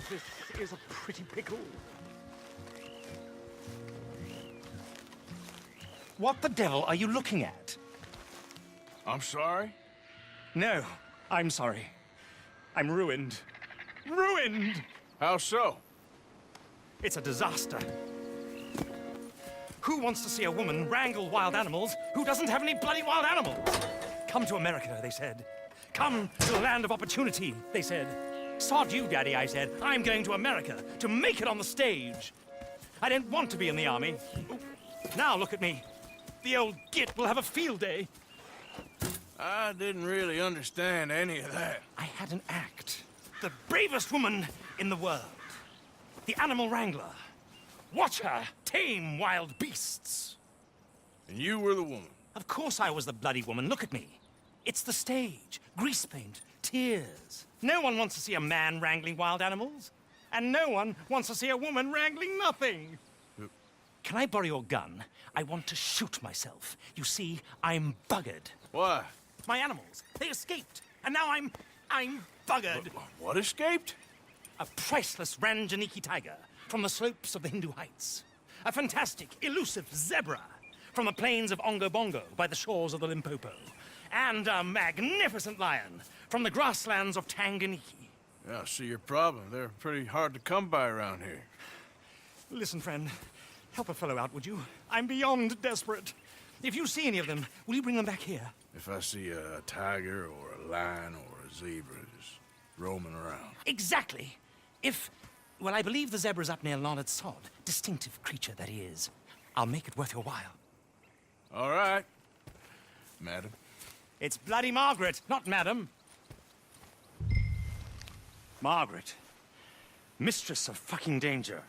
This is a pretty pickle. What the devil are you looking at? I'm sorry? No, I'm sorry. I'm ruined. Ruined! How so? It's a disaster. Who wants to see a woman wrangle wild animals who doesn't have any bloody wild animals? Come to America, they said. Come to the land of opportunity, they said. Sod you, Daddy, I said. I'm going to America to make it on the stage. I don't want to be in the army. Now look at me. The old git will have a field day. I didn't really understand any of that. I had an act. The bravest woman in the world. The animal wrangler. Watch her tame wild beasts. And you were the woman. Of course I was the bloody woman. Look at me. It's the stage. Grease paint. Tears. No one wants to see a man wrangling wild animals. And no one wants to see a woman wrangling nothing. Can I borrow your gun? I want to shoot myself. You see, I'm buggered. Why? My animals, they escaped. And now I'm buggered. What escaped? A priceless Ranjaniki tiger from the slopes of the Hindu Heights. A fantastic, elusive zebra from the plains of Ongo Bongo by the shores of the Limpopo. And a magnificent lion from the grasslands of Tanganyika. Yeah, I see your problem. They're pretty hard to come by around here. Listen, friend, help a fellow out, would you? I'm beyond desperate. If you see any of them, will you bring them back here? If I see a tiger or a lion or a zebra just roaming around. Exactly. Well, I believe the zebra's up near Larned Sod. Distinctive creature that he is. I'll make it worth your while. All right, madam. It's bloody Margaret, not madam. Margaret. Mistress of fucking danger.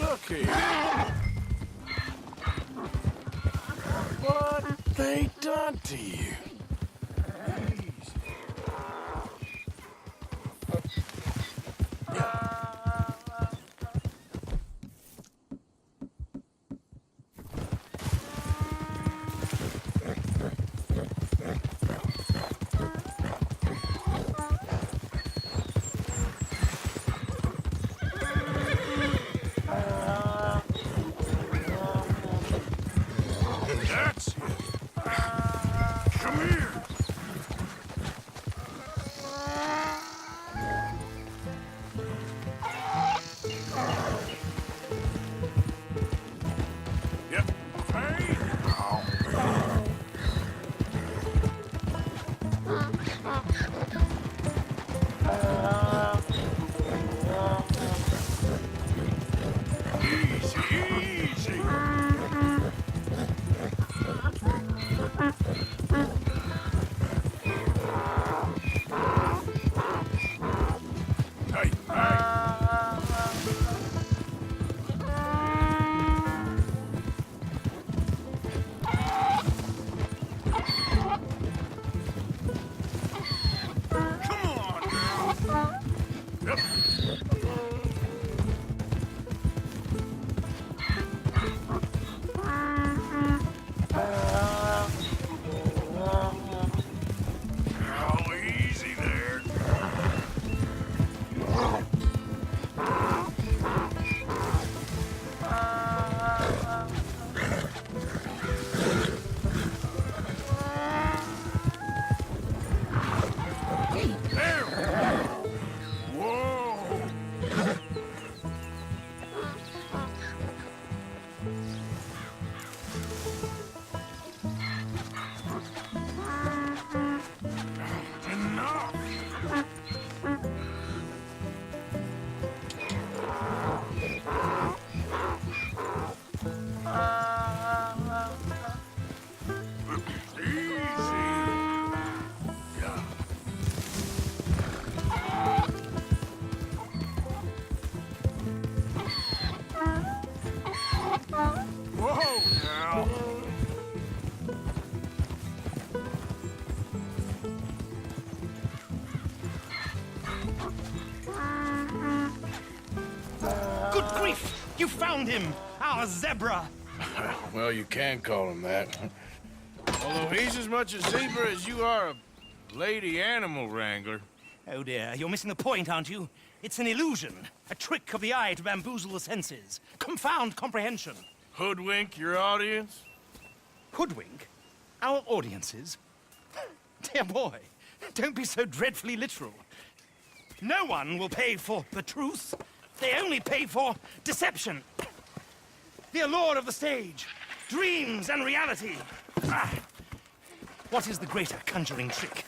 Okay. What they done to you? That's it. Come here. Yep. Hey. Easy, easy. Hey, hey. Come on now. Yep. You found him, our zebra. Well, you can call him that. Although he's as much a zebra as you are a lady animal wrangler. Oh dear, you're missing the point, aren't you? It's an illusion, a trick of the eye to bamboozle the senses, confound comprehension. Hoodwink your audience? Hoodwink? Our audiences? Dear boy, don't be so dreadfully literal. No one will pay for the truth. They only pay for deception. The allure of the stage, dreams and reality. Ah. What is the greater conjuring trick?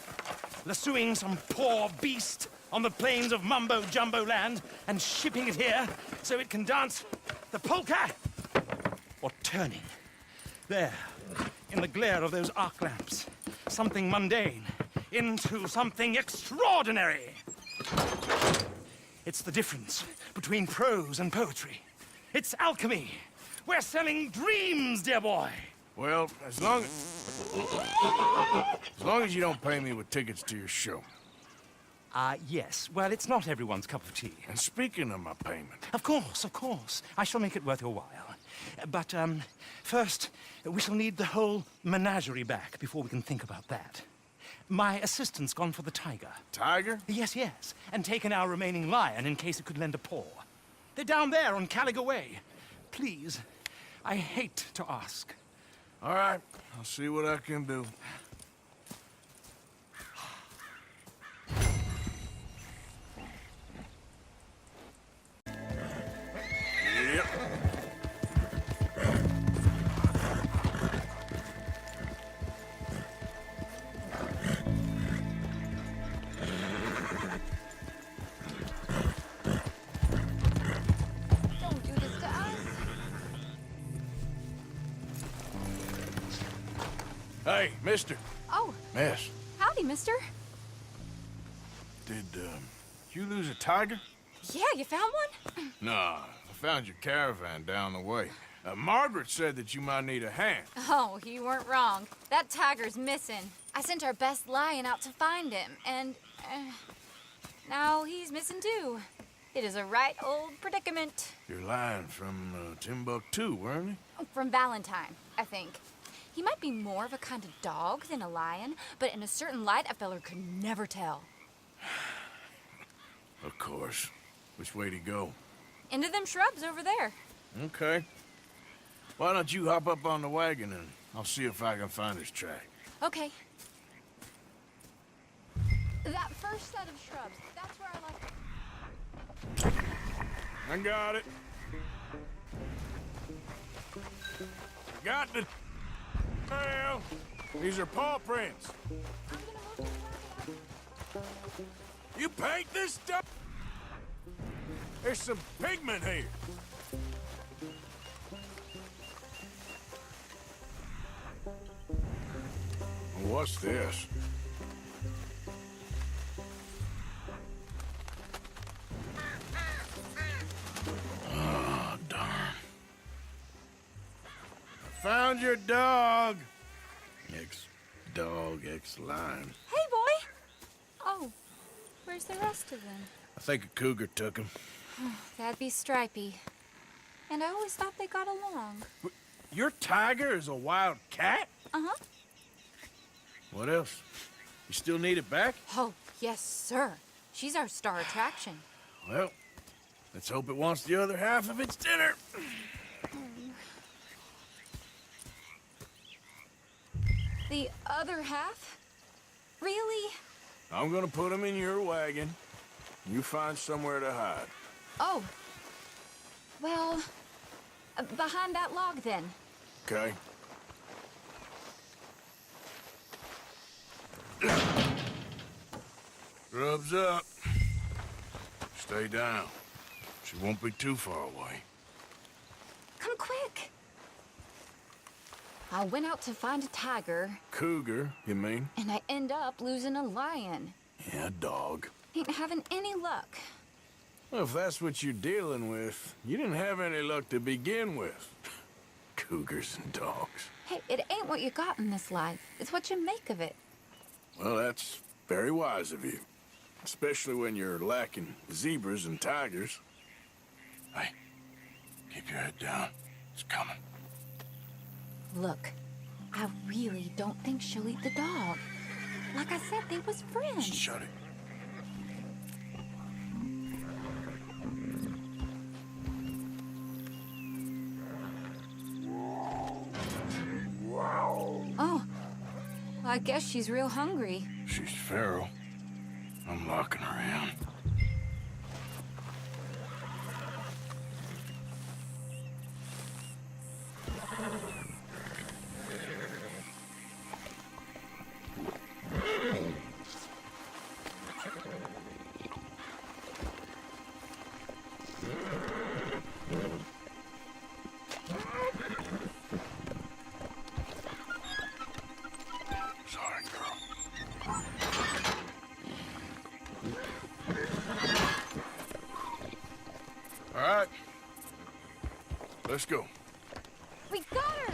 Lassoing some poor beast on the plains of Mumbo-Jumbo land and shipping it here so it can dance the polka? Or turning, there, in the glare of those arc lamps, something mundane into something extraordinary? It's the difference between prose and poetry. It's alchemy. We're selling dreams, dear boy. Well, as long as you don't pay me with tickets to your show. Yes. Well, it's not everyone's cup of tea. And speaking of my payment, Of course. I shall make it worth your while. But, first, we shall need the whole menagerie back before we can think about that. My assistant's gone for the tiger. Tiger? Yes, and taken our remaining lion in case it could lend a paw. They're down there on Caliga Way. Please, I hate to ask. All right, I'll see what I can do. Yep. Don't do this to us. Hey, mister. Oh, Miss, howdy, mister. did, you lose a tiger? Yeah, you found one? Nah, I found your caravan down the way. Margaret said that you might need a hand. Oh, you weren't wrong. That tiger's missing. I sent our best lion out to find him, and now he's missing too. It is a right old predicament. You're lying from Timbuktu, weren't you? From Valentine, I think. He might be more of a kind of dog than a lion, but in a certain light, a feller could never tell. Of course. Which way to go? Into them shrubs over there. Okay. Why don't you hop up on the wagon and I'll see if I can find his track. Okay. That first set of shrubs, that's where I like... I got it. Got the trail. These are paw prints. You paint this stuff? There's some pigment here. What's this? Oh, darn. I found your dog. Ex-dog, ex-lion. Hey, boy! Oh, where's the rest of them? I think a cougar took him. That'd be Stripey. And I always thought they got along. Your tiger is a wild cat? Uh-huh. What else? You still need it back? Oh, yes, sir. She's our star attraction. Well, let's hope it wants the other half of its dinner. The other half? Really? I'm gonna put him in your wagon. You find somewhere to hide. Oh. Well, behind that log, then. Okay? Rubs up. Stay down. She won't be too far away. Come quick. I went out to find a tiger, Cougar, you mean? and I end up losing a lion. Yeah, dog. Ain't having any luck. Well, if that's what you're dealing with, you didn't have any luck to begin with. Cougars and dogs. Hey, it ain't what you got in this life. It's what you make of it. Well, that's very wise of you. Especially when you're lacking zebras and tigers. Hey, Keep your head down. It's coming. Look, I really don't think she'll eat the dog. Like I said, they was friends. Shut it. Oh, I guess she's real hungry. She's feral. I'm locking her in. Sorry, girl. All right. Let's go. We got her!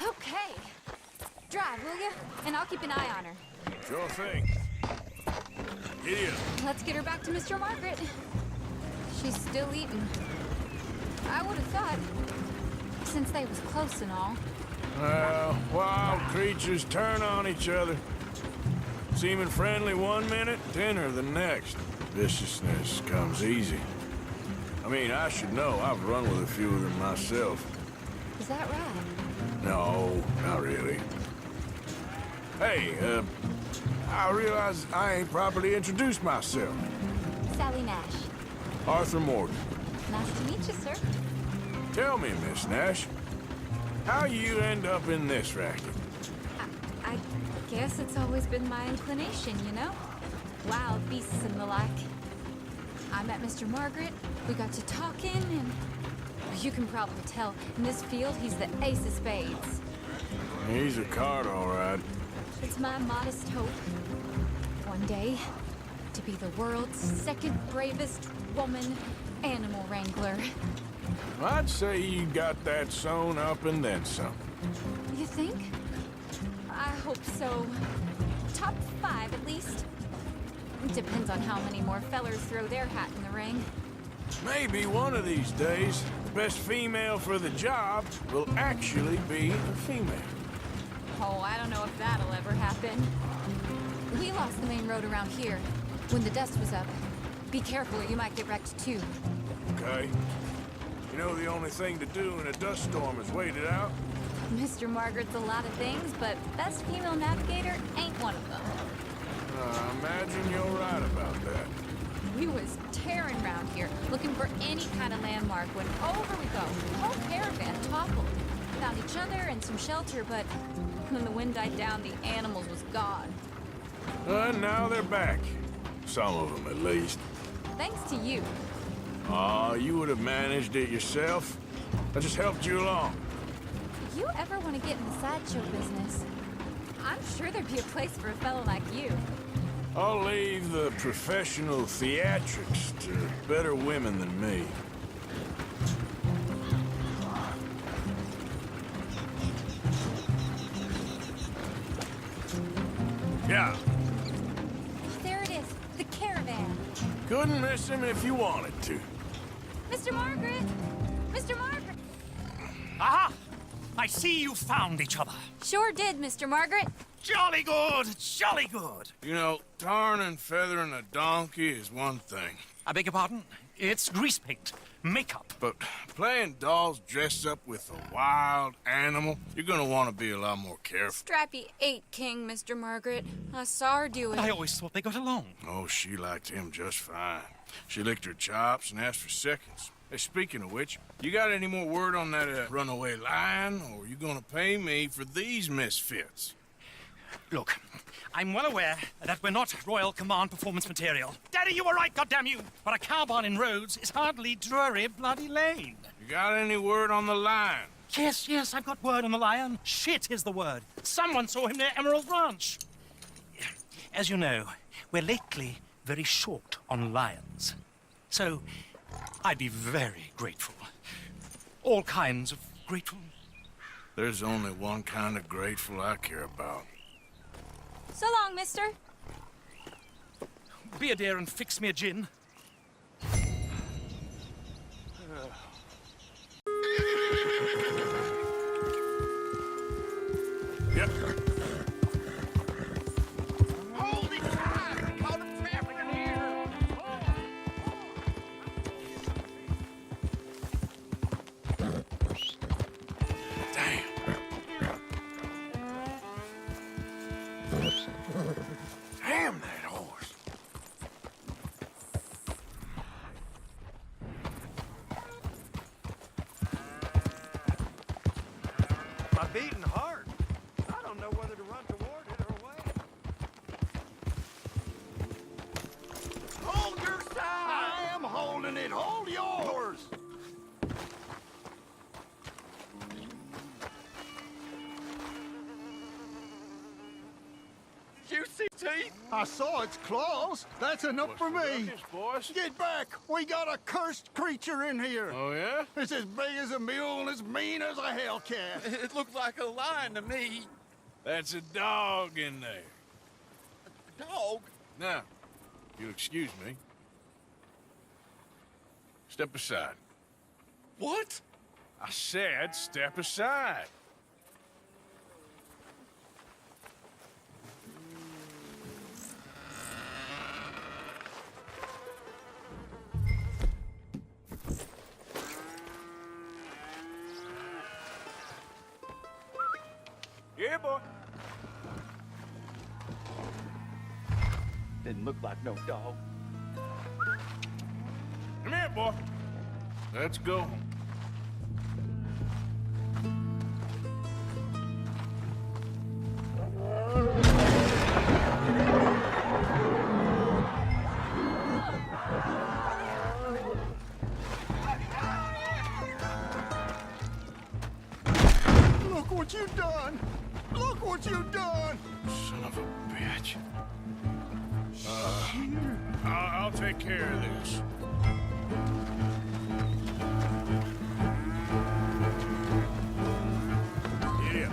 Okay. Drive, will you? And I'll keep an eye on her. Sure thing. Giddy up. Let's get her back to Mr. Margaret. She's still eating. I would have thought, since they was close and all. Well, wild creatures turn on each other. Seeming friendly one minute, tender the next. Viciousness comes easy. I mean, I should know. I've run with a few of them myself. Is that right? No, not really. Hey, I realize I ain't properly introduced myself. Sally Nash. Arthur Morgan. Nice to meet you, sir. Tell me, Miss Nash, how you end up in this racket? I guess it's always been my inclination, you know? Wild beasts and the like. I met Mr. Margaret, we got to talking, and you can probably tell, in this field, he's the ace of spades. He's a card, all right. It's my modest hope, one day, to be the world's second bravest woman animal wrangler. I'd say you got that sewn up and then some. You think? I hope so. Top 5, at least. Depends on how many more fellers throw their hat in the ring. Maybe one of these days, the best female for the job will actually be a female. Oh, I don't know if that'll ever happen. We lost the main road around here when the dust was up. Be careful, you might get wrecked too. Okay? You know the only thing to do in a dust storm is wait it out? Mr. Margaret's a lot of things, but best female navigator ain't one of them. I imagine you're right about that. We was tearing around here, looking for any kind of landmark when over we go. The whole caravan toppled. Found each other and some shelter, but when the wind died down, the animals was gone. And now they're back. Some of them, at least. Thanks to you. Aw, you would have managed it yourself. I just helped you along. If you ever want to get in the sideshow business, I'm sure there'd be a place for a fellow like you. I'll leave the professional theatrics to better women than me. Yeah, There it is, the caravan. couldn't miss him if you wanted to. Mr. Margaret! Mr. Margaret! Aha! I see you found each other. Sure did, Mr. Margaret. Jolly good, jolly good. You know, tarring and feathering a donkey is one thing. I beg your pardon? It's grease paint, makeup. But playing dolls dressed up with a wild animal, you're gonna want to be a lot more careful. Strappy ate King, Mr. Margaret. I saw her do it. I always thought they got along. Oh, she liked him just fine. She licked her chops and asked for seconds. Hey, speaking of which, you got any more word on that runaway lion, or are you gonna pay me for these misfits? Look, I'm well aware that we're not Royal Command performance material. Daddy, you were right, goddamn you! But a cowbarn in Rhodes is hardly Drury Bloody Lane. You got any word on the lion? Yes, I've got word on the lion. Shit is the word. Someone saw him near Emerald Ranch. As you know, we're lately very short on lions. So, I'd be very grateful. All kinds of grateful. There's only one kind of grateful I care about. So long, mister. Be a dear and fix me a gin. Yep. Hold it tight! Caught him trapping in here! Damn. Damn that horse. My beating heart. I don't know whether to run toward it or away. Hold your side! I am holding it! Hold yours! You see teeth? I saw its claws. That's enough for me. Ruckus, boys? Get back! We got a cursed creature in here. Oh, yeah? It's as big as a mule and as mean as a hellcat. It looked like a lion to me. That's a dog in there. Dog? Now, you'll excuse me. Step aside. What? I said step aside. Yeah, boy. Didn't look like no dog. Come here, boy. Let's go. Look what you've done! Look what you've done! Son of a bitch. I'll take care of this. Yeah.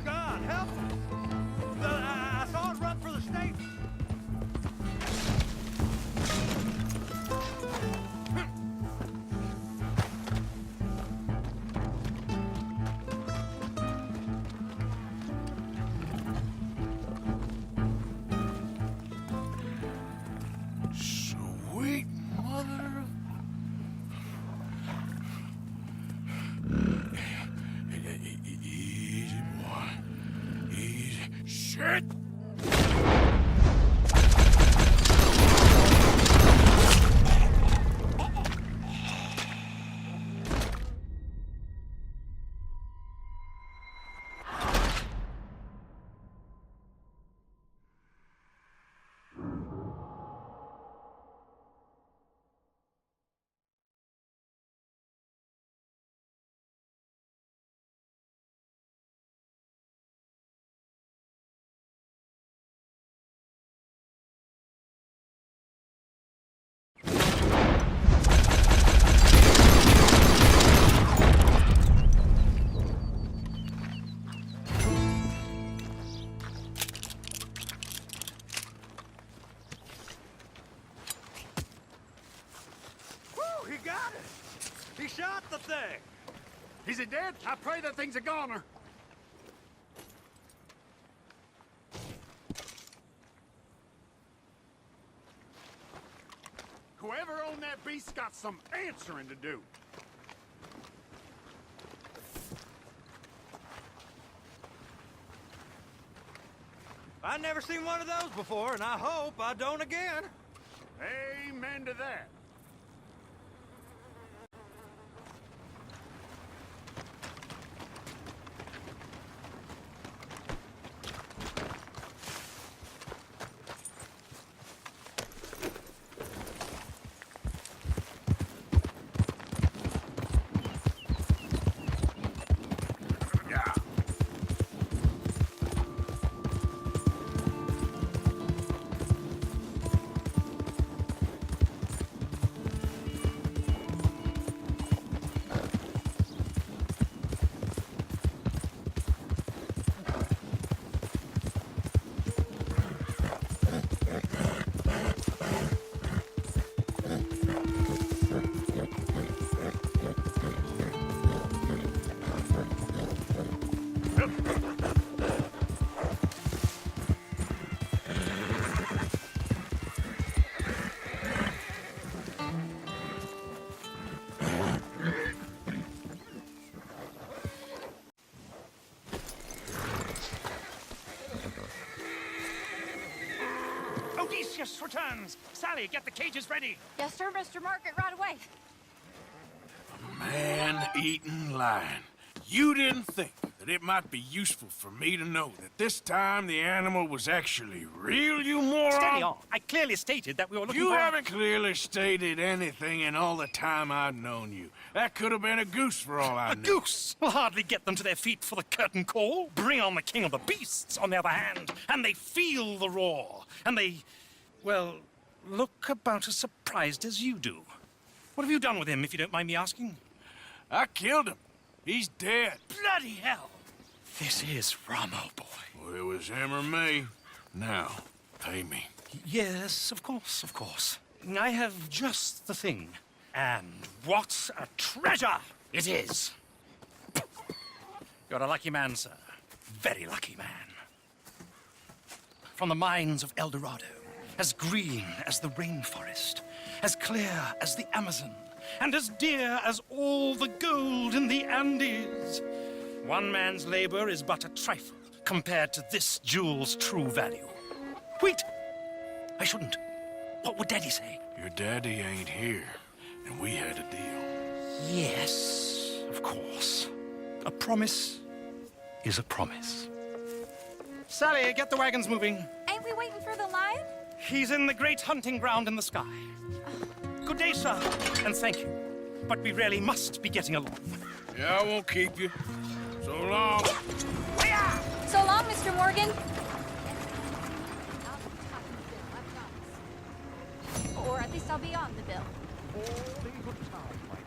God, help me! I saw it run for the stable. Sweet mother of... Easy, boy. Easy. Shit! Whew, he got it! He shot the thing! Is it dead? I pray that thing's a goner. Whoever owned that beast's got some answering to do. I never seen one of those before, and I hope I don't again. Amen to that. Lucius returns. Sally, get the cages ready. Yes, sir, Mr. Margaret, right away. Man-eating lion. You didn't think that it might be useful for me to know that this time the animal was actually real, you moron? Steady on. I clearly stated that we were looking You for... haven't clearly stated anything in all the time I've known you. That could have been a goose for all I A knew. goose will hardly get them to their feet for the curtain call. Bring on the king of the beasts, on the other hand, and they feel the roar. And they, well, look about as surprised as you do. What have you done with him, if you don't mind me asking? I killed him. He's dead. Bloody hell! This is Ramo, boy. Well, it was him or me. Now, pay me. Yes, of course, of course. I have just the thing. And what a treasure it is! You're a lucky man, sir. Very lucky man. From the mines of El Dorado, as green as the rainforest, as clear as the Amazon, and as dear as all the gold in the Andes. One man's labor is but a trifle compared to this jewel's true value. Wait! I shouldn't. What would Daddy say? Your daddy ain't here, and we had a deal. Yes, of course. A promise is a promise. Sally, get the wagons moving. Ain't we waiting for the lion? He's in the great hunting ground in the sky. Good day, sir, and thank you. But we really must be getting along. Yeah, I won't keep you. So long. So long, Mr. Morgan. Or at least I'll be on the bill. All in good time, my